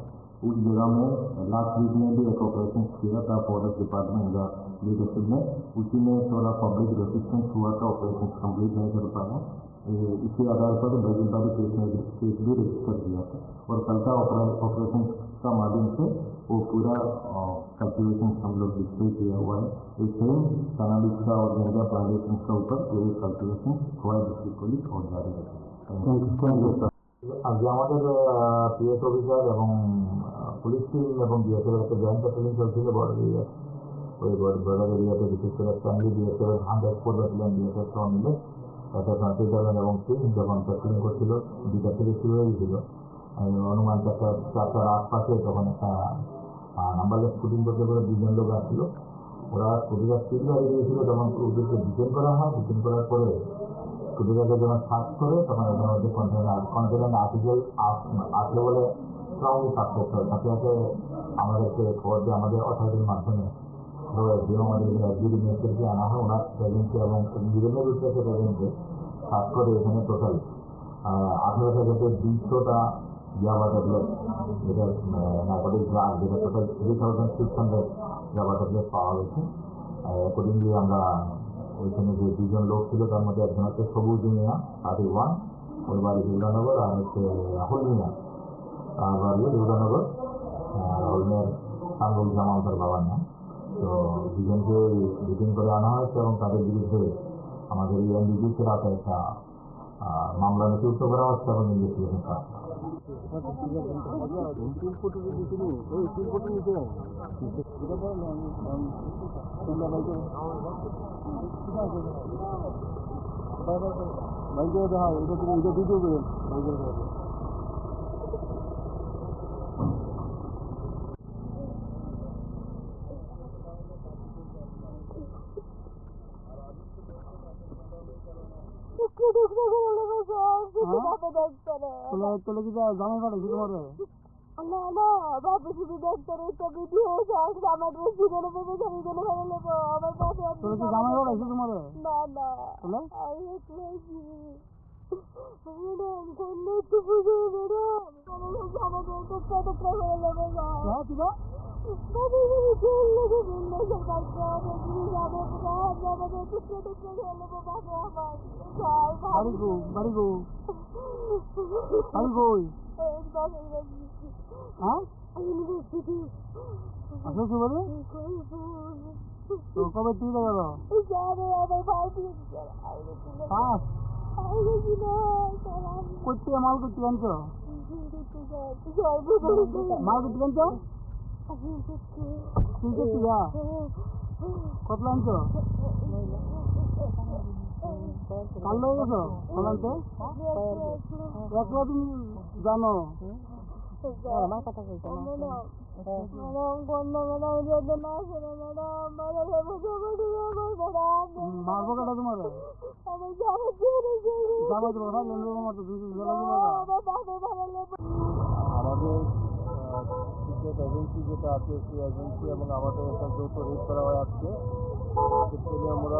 उस जगह में लास्ट वीक में भी एक ऑपरेशन किया था फॉरेस्ट डिपार्टमेंट का लीडरशिप में, उसी में थोड़ा पब्लिक रेसिस्टेंस हुआ था, ऑपरेशन कंप्लीट नहीं कर पाया। इसी आधार पर भाईगिरदारी केस भी रजिस्टर किया था और कल का ऑपरेशन का माध्यम से वो पूरा कल्टिवेशन हम लोग डिस्प्ले किया हुआ है। ये सेम कनाबिस का और गंजा प्लांटेशन का ऊपर ये कल्टिवेशन खोया डिस्ट्रिक्ट पुलिस और जारी है। আজকে আমাদের পিএস অফিসার এবং পুলিশ টিম এবং বিএসএফের একটা জয়েন্ট প্যাট্রোলিং চলছিল বর্ডার এরিয়া। ওই বর্ডার এরিয়াতে বিশেষ করে ফ্যামিলি বিএসএফের 104 ব্যাটালিয়ন বিএসএফ সহ মিলে একটা কন্ট্রিবিউটার এবং টিম যখন প্যাট্রোলিং করছিল, 2টা থেকে শুরু হয়ে গেছিল অনুমান 4টার আশপাশে, তখন একটা নাম্বারলেস স্কুটিং করতে করে 2জন লোক আসছিল। ওরা স্কুটিটা স্পিড গাড়ি দিয়েছিল, তখন ওদেরকে ডিটেন করা হয়। ডিটেন করার পরে স্কুটিটাকে যখন সার্চ করে তখন ওদের মধ্যে কন্টেনার আর্টিকেল আসলে বলে স্ট্রংলি সাবজেক্ট হয়। সাথে সাথে আমাদেরকে খবর দিয়ে আমাদের অথরিটির মাধ্যমে আমাদের এসডিডি মিনিস্টারকে আনা হয়। ওনার প্রেজেন্সে এবং বিভিন্ন বিষয়কে প্রেজেন্সে সার্চ করে এখানে টোটাল 18 থেকে 200টা ইয়াবা ট্যাবলেট, যেটা নার্কোটিক ড্রাগ, যেটা টোটাল 3600 ইয়াবা ট্যাবলেট পাওয়া গেছে। অ্যাকর্ডিংলি আমরা ওইখানে যে 2জন লোক ছিল তার মধ্যে একজন হচ্ছে সবুজ মিয়া 31, ওর বাড়ি দুর্গানগর, আর হচ্ছে রাহুল মিয়া তার বাড়ি দুর্গানগর। রাহুল মিয়ার সাঙ্গুল জামাল তার বাবার নাম। তো 2জনকে ডিটেইন করে আনা হয়েছে এবং তাদের বিরুদ্ধে আমাদের এই এনডিপিসির হাতে একটা মামলা নথিভুক্ত করা হচ্ছে এবং ইনভেস্টিগেশন করা হচ্ছে। তোলে কি জামাই পাঠাইছি তোমার? না না বাবু শুধু ডাক্তারের একটা ভিডিও আছে আমার জীবনে পেতে যাবি কোনো ভালো নেবো আমার বাবা। তোলে কি জামাই পাঠাইছি তোমার? না না তোলে আমি একটু ম্যাডাম সামনে একটু বুঝে ম্যাডাম আমাদের একটা টুকরা করে নেবে না। কিবা বাবু যদি খেল লেগে বিন্দাসের বাচ্চা আমাদের আমাদের টুকরা করে নেবো বাবু আমার বাড়ি গো বাড়ি গো বাড়ি গই হ্যাঁ ইউনিভার্সিটি আসো কি বলে তো কবে তুই গেল যাবে আমার ভাই পাস করতে মাল করতে আনছো মাল করতে আনছো তুই করতে যা কত আনছো কাল হয়ে গেছো আনতে একলা তুমি জানো আমার কথা বলছো ম্যাডাম কোন ম্যাডাম যদি না শুনে ম্যাডাম মারবো কেটা তোমার আমি যাবো যাবো তো কথা মারতো আমাদের সিক্রেট এজেন্সি যেটা আছে সেই এজেন্সি এবং আমাদের একটা যৌথ রেড করা হয় আজকে। সেখানে আমরা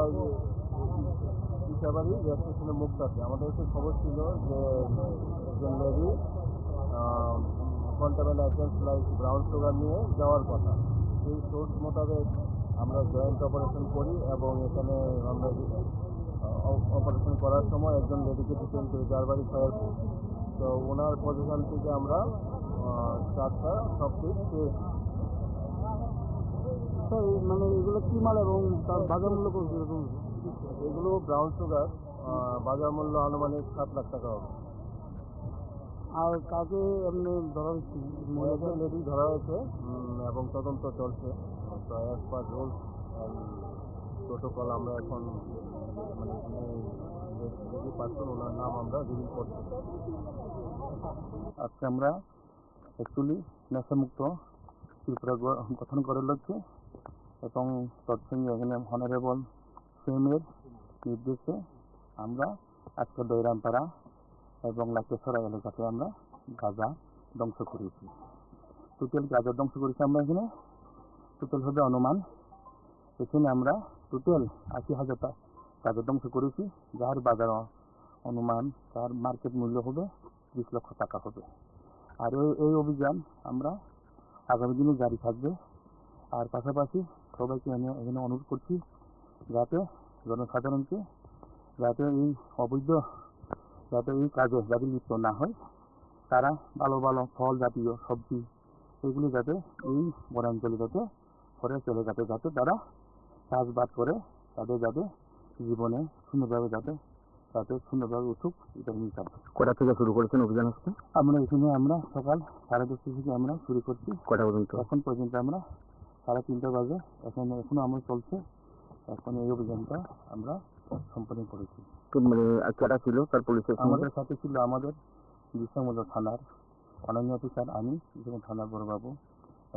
ইসাবাড়ি রেল স্টেশনে মুখ আছে। আমাদের একটা খবর ছিল যে একজন lady containment items like brown sugar নিয়ে যাওয়ার কথা। সেই সোর্স মোতাবেক আমরা জয়েন্ট অপারেশন করি এবং এখানে আমরা অপারেশন করার সময় একজন লেডিকে ডিটেইন করি যার বাড়ি খয়ারপুর। তো ওনার পজিশন থেকে আমরা 4টা সব পিস পেয়েছি। মানে এগুলো কি মাল এবং তার বাজার মূল্য কীরকম? এগুলো ব্রাউন সুগার, বাজার মূল্য আনুমানিক 7 লাখ টাকা হবে। আর কাকে এমনি ধরা হচ্ছে? একজন লেডি ধরা হয়েছে এবং তদন্ত চলছে। তো অ্যাজ পার রুলস প্রোটোকল আমরা এখন মানে যে পার্সন ওনার নাম আমরা রিভিল করছি। আজকে আমরা অ্যাকচুয়ালি নেশামুক্ত ত্রিপুরা গঠন করার লক্ষ্যে এবং তৎসঙ্গে এখানে অনারেবল সিএমের নির্দেশে আমরা আজকে দৈরামপাড়া এবং লাকেশ্বরা এলাকাতে আমরা গাঁজা ধ্বংস করেছি। টোটাল গাঁজা ধ্বংস করেছি আমরা এখানে টোটাল হবে অনুমান এখানে আমরা টোটাল 80,000 গাঁজা ধ্বংস করেছি, যার বাজার অনুমান তার মার্কেট মূল্য হবে 20 লক্ষ টাকা হবে। আর এই অভিযান আমরা আগামী দিনে জারি থাকবে। আর পাশাপাশি সবাইকে আমি এখানে অনুরোধ করছি যাতে জনসাধারণকে যাতে এই অবৈধ যাতে এই কাজে যাতে লিপ্ত না হয়, তারা ভালো ভালো ফল জাতীয় সবজি এগুলি যাতে এই বনাঞ্চলে যাতে করে চলে যাতে যাতে তারা চাষবাদ করে তাদের যাতে জীবনে সুন্দরভাবে যাতে সুন্দরভাবে উঠুক, এটা আমি চাই। কটা থেকে শুরু করেছেন অভিযান আসতে? আমরা এখানে আমরা সকাল 10:30 থেকে আমরা শুরু করছি, কটা পর্যন্ত? এখন পর্যন্ত আমরা 3:30 বাজে এখনো আমরা চলছে। এখন এই অভিযানটা আমরা সম্পন্ন করেছি। মানে কেটা ছিল তার পুলিশের সঙ্গে? আমাদের সাথে ছিল আমাদের বিশ্বমোল্লা থানার অনন্য অফিসার, আমি এখানে থানার বড়বাবু,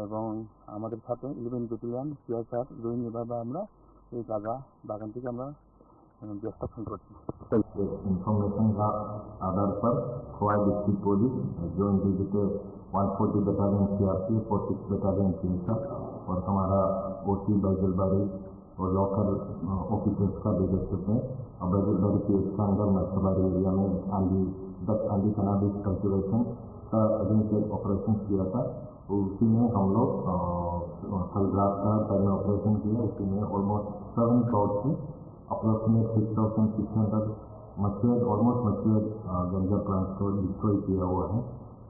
এবং আমাদের সাথে 11 ব্যাটালিয়ন সিআরপিএফ রোহিণী এভাবে আমরা এই বাগান থেকে আমরা ডিস্ট্রাকশন করছি। इंफॉर्मेशन का आधार पर खोवाई डिस्ट्रिक्ट पुलिस जो इंटीग्रेटे 140 बटालियन सीआरपीएफ और 6 बटालियन सीसा और हमारा ओसी बैजलबाड़ी और लोकल ऑफिसर्स का लीडरशिप में बैजलबाड़ी केस के अंदर मच्छरबाड़ी एरिया में 10 आंधी कनाबिस कल्टिवेशन का अगेंस्ट ऑपरेशन किया था। उसी में हम लोग फलग्राफ का पहले ऑपरेशन किया। उसी में ऑलमोस्ट 7 क्राउड की अप्रोक्सीमेट 6,600 मचुअर ऑलमोस्ट मचुअर गंजा प्लांट्स को डिस्ट्रॉय किया हुआ है।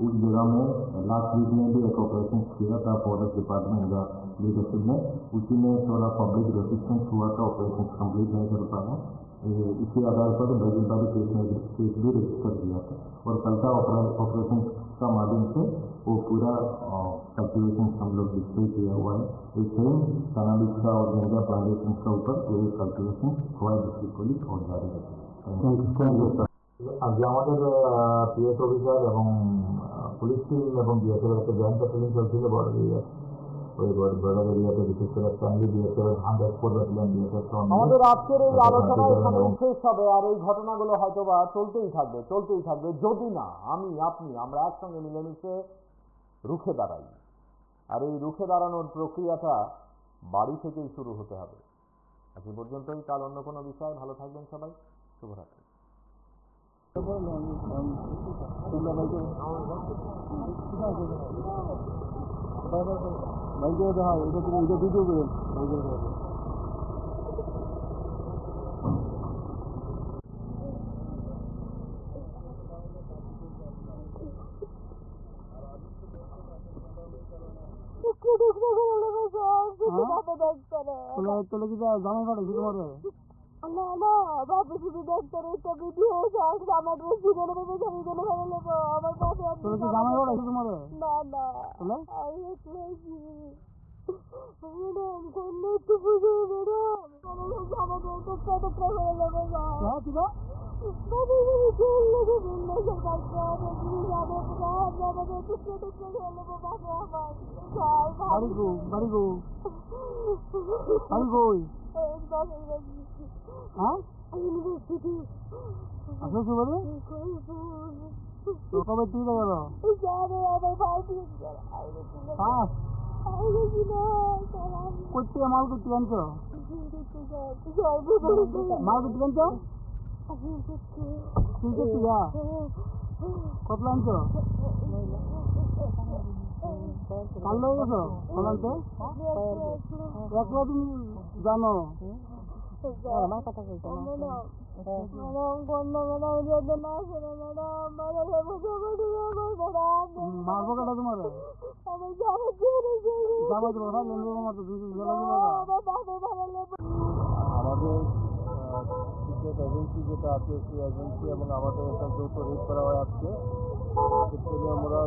उस जगह में लास्ट वीक में भी एक ऑपरेशन किया था फॉरेस्ट डिपार्टमेंट का लीडरशिप में। उसी में थोड़ा पब्लिक रेसिस्टेंस हुआ था, ऑपरेशन कंप्लीट नहीं कर पाया। इसी आधार पर बैजलबाड़ी केस भी रजिस्टर किया था और कल का ऑपरेशन का माध्यम से वो पूरा कल्टिवेशन हम लोग डिस्प्ले किया हुआ है। इस सेम कनाबिस का और गंजा प्लांटेशन का ऊपर पूरे कल्टिवेशन खोवाई डिस्ट्रिक्ट पुलिस और जारी है। আজকে আমাদের পিএস অফিসার এবং পুলিশ টিম এবং বিএসএফ একটা জয়েন্ট প্যাট্রোলিং চলছিল বর্ডার এরিয়া, ওই বর্ডার এরিয়াতে বিশেষ করে ফ্যামিলি বিএসএফ 104 ব্যাটালিয়ন বিএসএফ। আমাদের আজকের এই আলোচনা এখানে শেষ হবে, আর এই ঘটনাগুলো হয়তোবা চলতেই থাকবে যদি না আমরা একসঙ্গে মিলেমিশে রুখে দাঁড়াই। আর এই রুখে দাঁড়ানোর প্রক্রিয়াটা বাড়ি থেকেই শুরু হতে হবে। আজ এই পর্যন্তই, কাল অন্য কোনো বিষয়। ভালো থাকবেন সবাই, শুভরাত্রি। না না বাবু শুধু ডাক্তারের একটা ভিডিও আমার জীবনে আমার বাবা না না আমি ম্যাডাম কন্যা একটু বুঝে ম্যাডাম আমাদের একটা টুকরা করে নেবে না ইউনিভার্সিটি আসলে কি বলে তো কবে তুই গেল আমার ভাই করতে মাল করতে আনছো মাল করতে আনছো তুই করছি যা কত আনছো কাল হয়ে গেছো আনতে একলা তুমি জানো আমার কথা বলছো ম্যাডাম কন্যা ম্যাডাম যদি না শোনো ম্যাডাম মারবো কেটা তোমার আমি যাবো যাবো তোমার মতো আমাদের সিক্রেট এজেন্সি যেটা আছে সেই এজেন্সি এবং আমাদের একটা যৌথ রেড করা হয় আজকে। অ্যাকচুয়ালি আমরা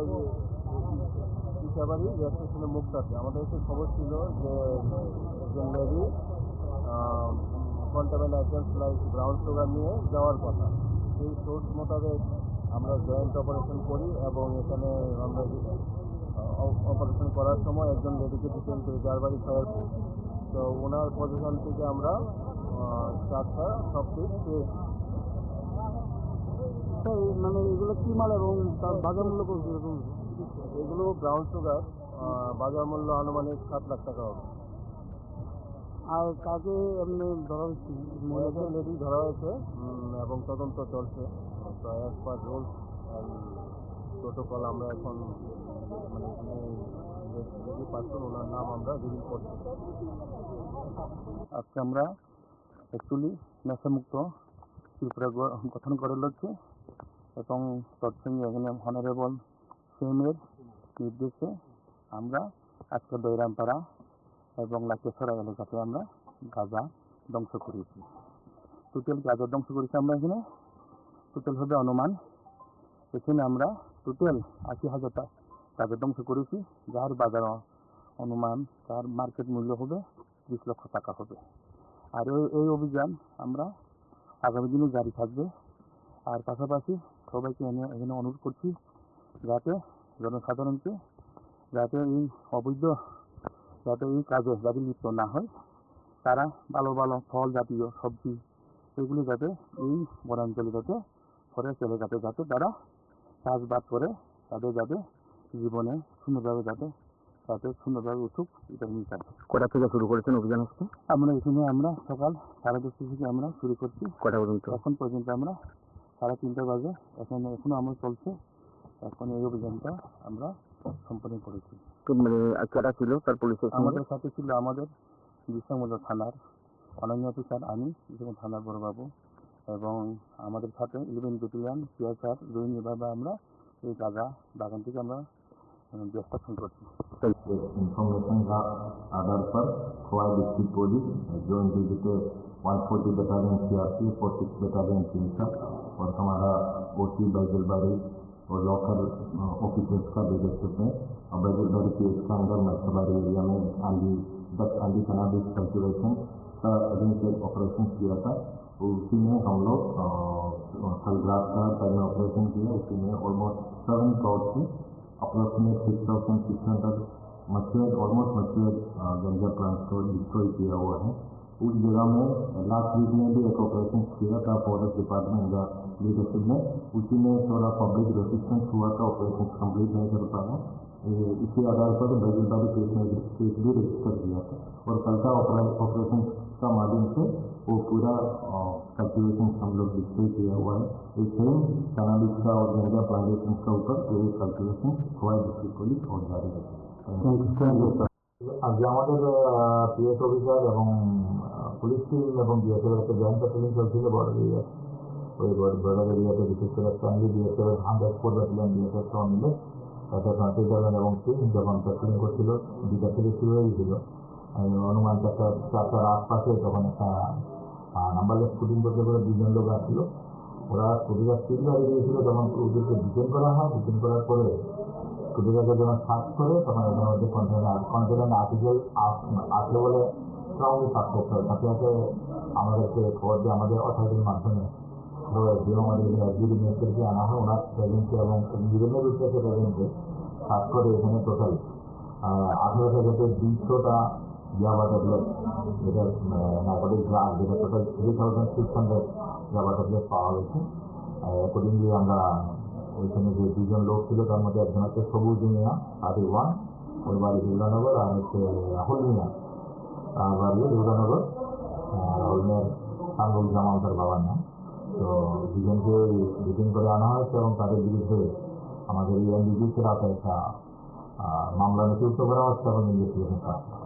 ইসাবাড়ি রেল স্টেশনের মুখটাতে আমাদের একটা খবর ছিল যে একজন lady containment items like brown sugar নিয়ে যাওয়ার কথা। সেই সোর্স মোতাবেক আমরা জয়েন্ট অপারেশন করি এবং এখানে আমরা অপারেশন করার সময় একজন লেডিকে ডিটেইন করি যার বাড়ি খয়ারপুর। তো ওনার পজিশন থেকে আমরা 4টা সব কিছু পেয়েছি। মানে এগুলো কি মাল এবং তার বাজার মূল্য কিরকম? এগুলো ব্রাউন সুগার, বাজার মূল্য আনুমানিক 7 লাখ টাকা হবে। আর কাকে এমনি ধরা হচ্ছে? একজন লেডি ধরা হয়েছে এবং তদন্ত চলছে। তো as per rules and protocol আমরা এখন মানে যে পার্সন, ওনার নাম আমরা রিভিল করছি। আজকে আমরা অ্যাকচুয়ালি নেশামুক্ত ত্রিপুরা গঠন করার লক্ষ্যে এবং তৎসঙ্গে এখানে অনারেবল সিএমের নির্দেশে আমরা আজকে দৈরামপাড়া এবং লাকেশ্বরা এলাকাতে আমরা গাঁজা ধ্বংস করেছি। টোটাল গাঁজা ধ্বংস করেছি আমরা এখানে টোটাল হবে অনুমান এখানে আমরা টোটাল 80,000 গাঁজা ধ্বংস করেছি, যার বাজার অনুমান তার মার্কেট মূল্য হবে 30 লক্ষ টাকা হবে। আর এই অভিযান আমরা আগামী দিনে জারি থাকবে। আর পাশাপাশি সবাইকে এখানে অনুরোধ করছি যাতে জনসাধারণকে যাতে এই অবৈধ যাতে এই কাজে যাতে লিপ্ত না হয়, তারা ভালো ভালো ফল জাতীয় সবজি এগুলি যাতে এই বনাঞ্চলে যাতে ফরেস্ট এলাকাতে যাতে তারা চাষবাস করে তাদের যাতে জীবনে সুন্দরভাবে যাতে সুন্দরভাবে উঠুক, এটা নিয়ে চাই। কটা থেকে শুরু করেছেন অভিযান আজকে? আমরা এখানে আমরা সকাল 10:30 থেকে আমরা শুরু করছি, কটা পর্যন্ত? এখন পর্যন্ত আমরা 3:30 বাজে এখনো আমরা চলছে। এখন এই অভিযানটা আমরা সম্পন্ন করেছি। মানে কারা ছিল তার পুলিশের সঙ্গে? আমাদের সাথে ছিল আমাদের বিশ্বমূল্য থানার অনন্য অফিসার, আমি যেমন থানার বড়বাবু, এবং আমাদের সাথে 11 ব্যাটালিয়ন সিআরপিএফ জৈনভাবে আমরা এই গাঁজা বাগান থেকে আমরা দেখাশোনা করছি। इंफॉर्मेशन का आधार पर खोवाई डिस्ट्रिक्ट पुलिस जो integrated 140 battalion CRP 46 battalion police और हमारा ओसी बैजलबाड़ी और लोकल ऑफिसर्स का लीडरशिप में बैजलबाड़ी केस के अंदर नक्सलबाड़ी एरिया में आंधी कनाबिस कल्टिवेशन का अगेंस्ट ऑपरेशन किया था। उसी में हम लोग सलग्राफ का पहले ऑपरेशन किया, उसी में ऑलमोस्ट 7 crore की अप्रोक्सीमेट 6,600 ऑलमोस्ट मच्योर गंजा प्लांट्स को डिस्ट्रॉय किया हुआ है। उस जगह में लास्ट वीक में भी एक ऑपरेशन किया था फॉरेस्ट डिपार्टमेंट का लीडरशिप में, उसी में थोड़ा पब्लिक रेसिस्टेंस हुआ था, ऑपरेशन कंप्लीट नहीं कर पाया। इसी आधार पर बैजलबाड़ी केस भी रजिस्टर किया था और कल का ऑपरेशन का माध्यम से वो पूरा कल्टिवेशन हम लोग डिस्प्ले किया हुआ है। ये सेम कनाबिस का और गंजा प्लांटेशन का ऊपर ये कल्टिवेशन खोवाई डिस्ट्रिक्ट पुलिस और जारी है। আজকে আমাদের পিএস অফিসার এবং পুলিশ টিম এবং বিএসএফ একটা জয়েন্ট প্যাট্রোলিং চলছিল বর্ডার এরিয়া। ওই বর্ডার এরিয়াতে বিশেষ করে ফ্যামিলি বিএসএফ 104 ব্যাটালিয়ন বিএসএফ সহ মিলে একটা 27 এবং টিম যখন প্যাট্রোলিং করছিল, 2টা থেকে শুরু হয়েছিল অনুমান 4টার আশপাশে, তখন একটা নাম্বারলেস শুটিং করতে করে 2জন লোক আসছিল। ওরা স্কুটিকা স্পিড গাড়ি দিয়েছিল, তখন ওদেরকে ডিটেন করা হয়। ডিটেন করার পরে স্কুটিকাকে যখন সার্চ করে তখন এখানে মধ্যে কন্টেনার আর্টিকেল আসলে বলে স্ট্রংলি সাসপেক্ট হয়। সাথে সাথে আমাদেরকে খবর দিয়ে আমাদের অথরিটির মাধ্যমে আমাদের এসডিডি মিনিস্টারকে আনা হয়, ওনার প্রেজেন্সে এবং নিরেমের উদ্দেশ্যে প্রেজেন্সে সার্চ করে এখানে টোটাল 18 থেকে 200টা ইয়াবা ট্যাবলেট, যেটা নার্কোটিক ড্রাগ, যেটা টোটাল 3,600 ইয়াবা ট্যাবলেট পাওয়া গেছে। অ্যাকর্ডিংলি আমরা ওইখানে যে 2জন লোক ছিল তার মধ্যে একজন হচ্ছে সবুজ মিয়া 31, ওর বাড়ি দুর্গানগর, আর হচ্ছে রাহুল মিয়া তার বাড়ি দুর্গানগর। রাহুল মিয়ার সাঙ্গুল জামাল তার বাবার নাম। তো 2জনকে ডিটেইন করে আনা হয়েছে এবং তাদের বিরুদ্ধে আমাদের এই এনডিপিসির একটা মামলা নথিভুক্ত করা হচ্ছে এবং ইনভেস্টিগেশন করা হচ্ছে।